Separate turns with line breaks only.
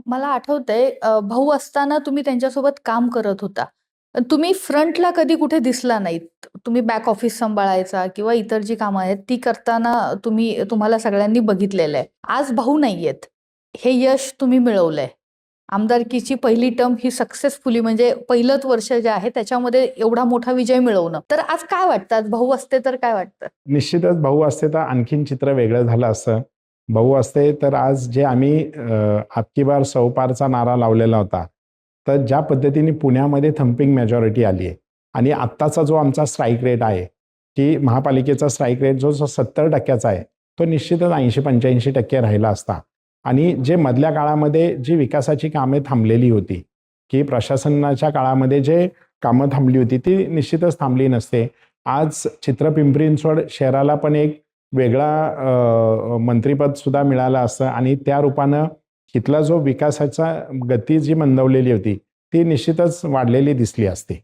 मला आठवतंय भाऊ असताना तुम्ही त्यांच्यासोबत काम करत होता. पण तुम्ही फ्रंटला कधी कुठे दिसला नाहीत. तुम्ही बॅक ऑफिस सांभाळायचा किंवा इतर जी कामं आहेत ती करताना तुम्हाला सगळ्यांनी बघितलेलं आहे. आज भाऊ नाहीयेत. हे यश तुम्ही मिळवलंय. आमदारकीची पहिली टर्म ही सक्सेसफुली म्हणजे पहिलंच वर्ष जे आहे त्याच्यामध्ये एवढा मोठा विजय मिळवणं. तर आज काय वाटतं? आज भाऊ असते तर काय वाटतं?
निश्चितच भाऊ असते तर आणखीन चित्र वेगळं झालं असतं. भाऊ असते तर आज जे आम्ही "अबकी बार सौ पारचा नारा लावलेला होता. तर ज्या पद्धतीने पुण्यामध्ये थम्पिंग मेजॉरिटी आली आहे आणि आत्ताचा जो आमचा स्ट्राईक रेट आहे, की महापालिकेचा स्ट्राईक रेट जो 70% आहे, तो निश्चितच 80-85% राहिला असता. आणि जे मधल्या काळामध्ये जी विकासाची कामे थांबलेली होती, की प्रशासनाच्या काळामध्ये जे कामं थांबली होती, ती निश्चितच थांबली नसते. आज चित्रपिंपरी चिंचवड शहराला पण एक वेगळा मंत्रिपद सुद्धा मिळालं असतं आणि त्या रूपानं इथला जो विकासाचा गती जी मंदावलेली होती, ती निश्चितच वाढलेली दिसली असती.